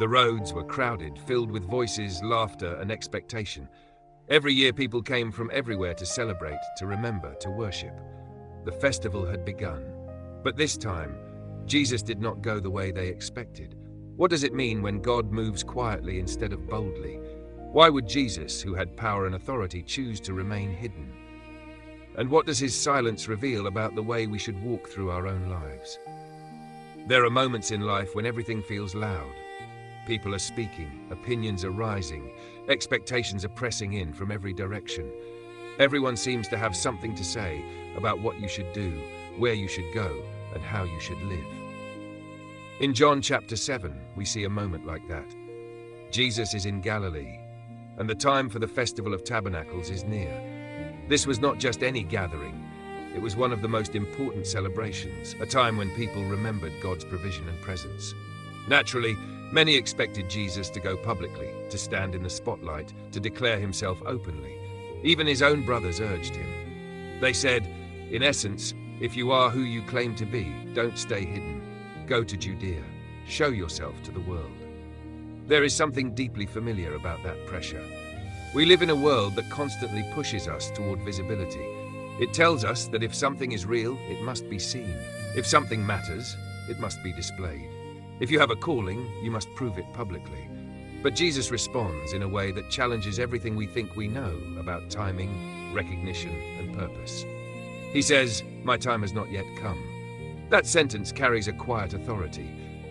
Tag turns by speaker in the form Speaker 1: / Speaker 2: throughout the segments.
Speaker 1: The roads were crowded, filled with voices, laughter, and expectation. Every year people came from everywhere to celebrate, to remember, to worship. The festival had begun. But this time, Jesus did not go the way they expected. What does it mean when God moves quietly instead of boldly? Why would Jesus, who had power and authority, choose to remain hidden? And what does his silence reveal about the way we should walk through our own lives? There are moments in life when everything feels loud. People are speaking, opinions are rising, expectations are pressing in from every direction. Everyone seems to have something to say about what you should do, where you should go, and how you should live. In John chapter 7, we see a moment like that. Jesus is in Galilee, and the time for the Festival of Tabernacles is near. This was not just any gathering. It was one of the most important celebrations, a time when people remembered God's provision and presence. Naturally, many expected Jesus to go publicly, to stand in the spotlight, to declare himself openly. Even his own brothers urged him. They said, in essence, if you are who you claim to be, don't stay hidden. Go to Judea. Show yourself to the world. There is something deeply familiar about that pressure. We live in a world that constantly pushes us toward visibility. It tells us that if something is real, it must be seen. If something matters, it must be displayed. If you have a calling, you must prove it publicly. But Jesus responds in a way that challenges everything we think we know about timing, recognition, and purpose. He says, "My time has not yet come." That sentence carries a quiet authority.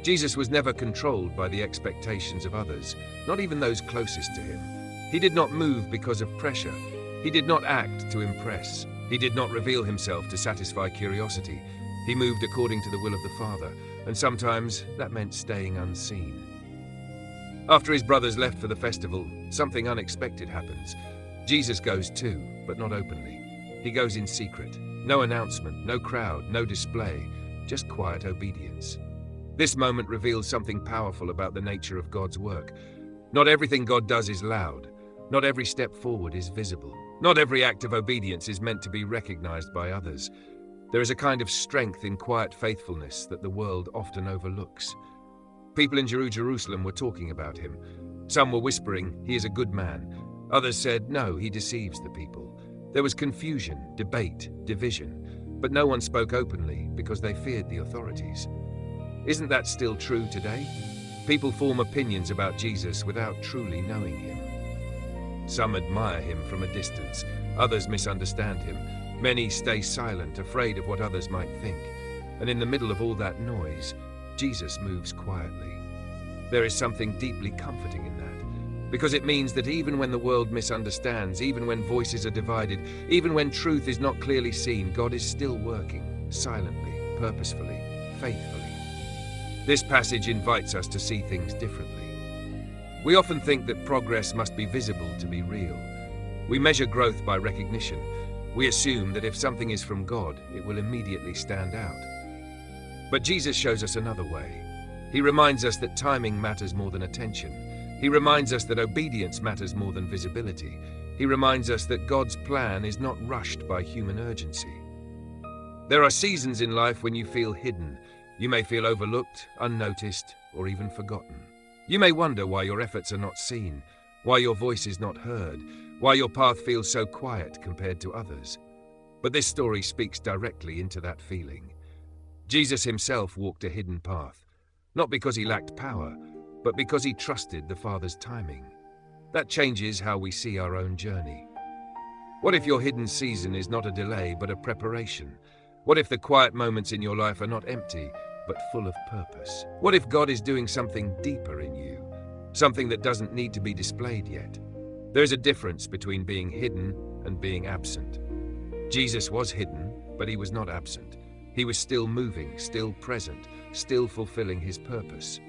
Speaker 1: Jesus was never controlled by the expectations of others, not even those closest to him. He did not move because of pressure. He did not act to impress. He did not reveal himself to satisfy curiosity. He moved according to the will of the Father, and sometimes that meant staying unseen. After his brothers left for the festival, something unexpected happens. Jesus goes too, but not openly. He goes in secret. No announcement, no crowd, no display, just quiet obedience. This moment reveals something powerful about the nature of God's work. Not everything God does is loud. Not every step forward is visible. Not every act of obedience is meant to be recognized by others. There is a kind of strength in quiet faithfulness that the world often overlooks. People in Jerusalem were talking about him. Some were whispering, "He is a good man." Others said, "No, he deceives the people." There was confusion, debate, division, but no one spoke openly because they feared the authorities. Isn't that still true today? People form opinions about Jesus without truly knowing him. Some admire him from a distance, others misunderstand him. Many stay silent, afraid of what others might think. And in the middle of all that noise, Jesus moves quietly. There is something deeply comforting in that, because it means that even when the world misunderstands, even when voices are divided, even when truth is not clearly seen, God is still working, silently, purposefully, faithfully. This passage invites us to see things differently. We often think that progress must be visible to be real. We measure growth by recognition. We assume that if something is from God, it will immediately stand out. But Jesus shows us another way. He reminds us that timing matters more than attention. He reminds us that obedience matters more than visibility. He reminds us that God's plan is not rushed by human urgency. There are seasons in life when you feel hidden. You may feel overlooked, unnoticed, or even forgotten. You may wonder why your efforts are not seen, why your voice is not heard, why your path feels so quiet compared to others. But this story speaks directly into that feeling. Jesus himself walked a hidden path, not because he lacked power, but because he trusted the Father's timing. That changes how we see our own journey. What if your hidden season is not a delay, but a preparation? What if the quiet moments in your life are not empty, but full of purpose? What if God is doing something deeper in you, something that doesn't need to be displayed yet? There's a difference between being hidden and being absent. Jesus was hidden, but he was not absent. He was still moving, still present, still fulfilling his purpose.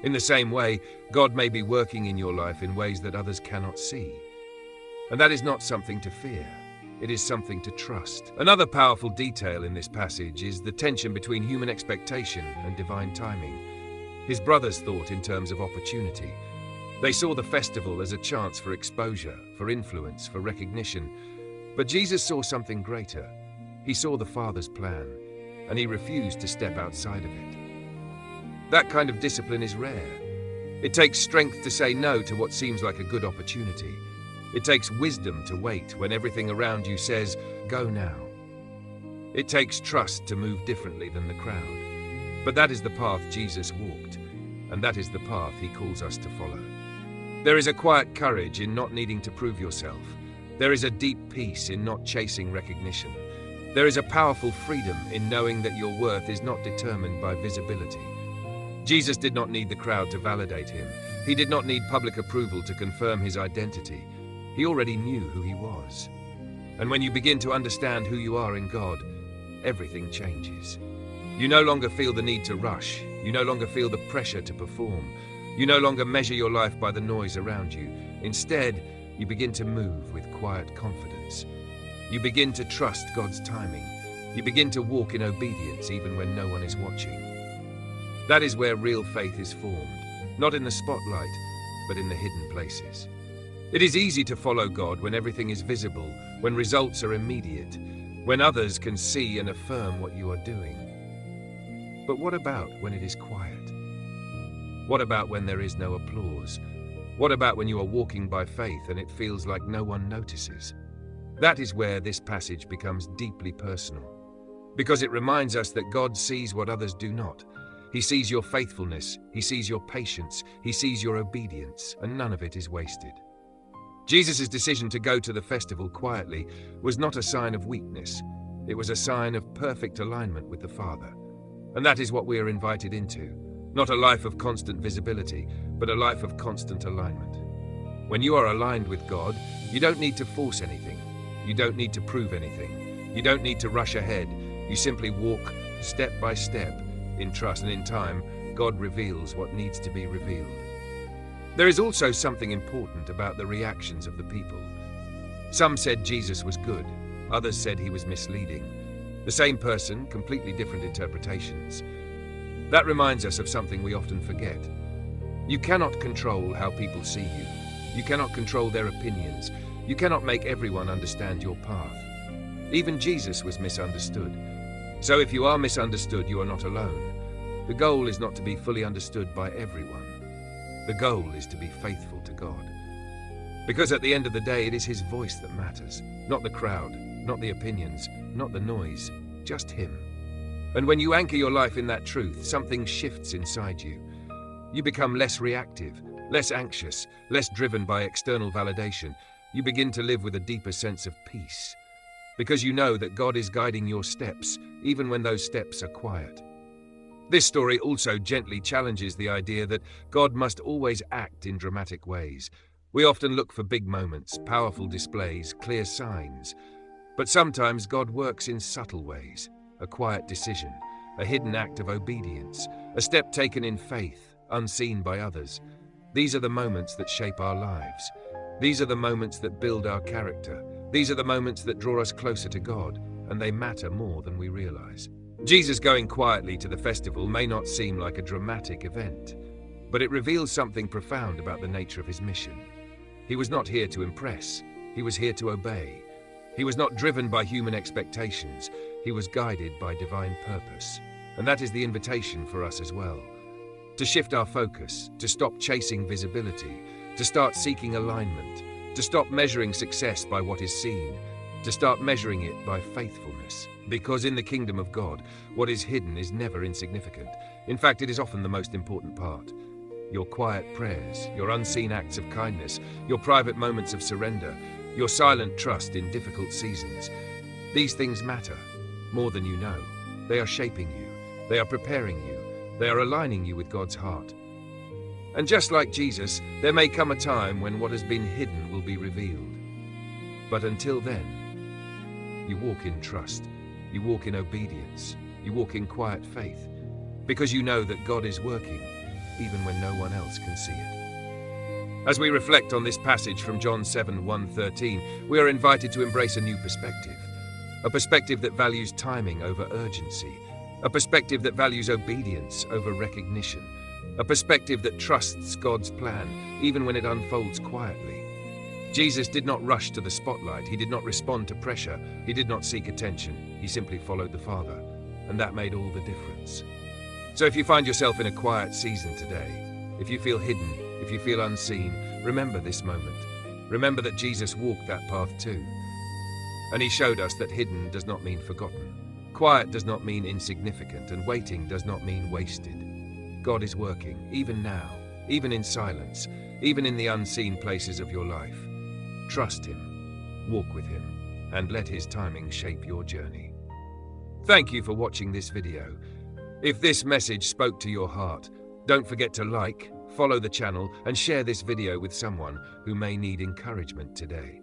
Speaker 1: In the same way, God may be working in your life in ways that others cannot see. And that is not something to fear. It is something to trust. Another powerful detail in this passage is the tension between human expectation and divine timing. His brothers thought in terms of opportunity. They saw the festival as a chance for exposure, for influence, for recognition. But Jesus saw something greater. He saw the Father's plan, and he refused to step outside of it. That kind of discipline is rare. It takes strength to say no to what seems like a good opportunity. It takes wisdom to wait when everything around you says, "Go now." It takes trust to move differently than the crowd. But that is the path Jesus walked, and that is the path he calls us to follow. There is a quiet courage in not needing to prove yourself. There is a deep peace in not chasing recognition. There is a powerful freedom in knowing that your worth is not determined by visibility. Jesus did not need the crowd to validate him. He did not need public approval to confirm his identity. He already knew who he was. And when you begin to understand who you are in God, everything changes. You no longer feel the need to rush. You no longer feel the pressure to perform. You no longer measure your life by the noise around you. Instead, you begin to move with quiet confidence. You begin to trust God's timing. You begin to walk in obedience even when no one is watching. That is where real faith is formed, not in the spotlight, but in the hidden places. It is easy to follow God when everything is visible, when results are immediate, when others can see and affirm what you are doing. But what about when it is quiet? What about when there is no applause? What about when you are walking by faith and it feels like no one notices? That is where this passage becomes deeply personal, because it reminds us that God sees what others do not. He sees your faithfulness, he sees your patience, he sees your obedience, and none of it is wasted. Jesus' decision to go to the festival quietly was not a sign of weakness. It was a sign of perfect alignment with the Father. And that is what we are invited into. Not a life of constant visibility, but a life of constant alignment. When you are aligned with God, you don't need to force anything. You don't need to prove anything. You don't need to rush ahead. You simply walk step by step in trust, and in time, God reveals what needs to be revealed. There is also something important about the reactions of the people. Some said Jesus was good. Others said he was misleading. The same person, completely different interpretations. That reminds us of something we often forget. You cannot control how people see you. You cannot control their opinions. You cannot make everyone understand your path. Even Jesus was misunderstood. So if you are misunderstood, you are not alone. The goal is not to be fully understood by everyone. The goal is to be faithful to God. Because at the end of the day, it is his voice that matters, not the crowd, not the opinions, not the noise, just him. And when you anchor your life in that truth, something shifts inside you. You become less reactive, less anxious, less driven by external validation. You begin to live with a deeper sense of peace, because you know that God is guiding your steps, even when those steps are quiet. This story also gently challenges the idea that God must always act in dramatic ways. We often look for big moments, powerful displays, clear signs. But sometimes God works in subtle ways. A quiet decision, a hidden act of obedience, a step taken in faith, unseen by others. These are the moments that shape our lives. These are the moments that build our character. These are the moments that draw us closer to God, and they matter more than we realize. Jesus going quietly to the festival may not seem like a dramatic event, but it reveals something profound about the nature of his mission. He was not here to impress. He was here to obey. He was not driven by human expectations. He was guided by divine purpose. And that is the invitation for us as well. To shift our focus, to stop chasing visibility, to start seeking alignment, to stop measuring success by what is seen, to start measuring it by faithfulness. Because in the kingdom of God, what is hidden is never insignificant. In fact, it is often the most important part. Your quiet prayers, your unseen acts of kindness, your private moments of surrender, your silent trust in difficult seasons. These things matter more than you know. They are shaping you. They are preparing you. They are aligning you with God's heart. And just like Jesus, there may come a time when what has been hidden will be revealed. But until then, you walk in trust. You walk in obedience. You walk in quiet faith, because you know that God is working, even when no one else can see it. As we reflect on this passage from John 7:1-13, we are invited to embrace a new perspective. A perspective that values timing over urgency. A perspective that values obedience over recognition. A perspective that trusts God's plan, even when it unfolds quietly. Jesus did not rush to the spotlight. He did not respond to pressure. He did not seek attention. He simply followed the Father, and that made all the difference. So if you find yourself in a quiet season today, If you feel hidden, if you feel unseen, remember this moment. Remember that Jesus walked that path too. And he showed us that hidden does not mean forgotten. Quiet does not mean insignificant, and waiting does not mean wasted. God is working, even now, even in silence, even in the unseen places of your life. Trust him, walk with him, and let his timing shape your journey. Thank you for watching this video. If this message spoke to your heart, don't forget to like, follow the channel, and share this video with someone who may need encouragement today.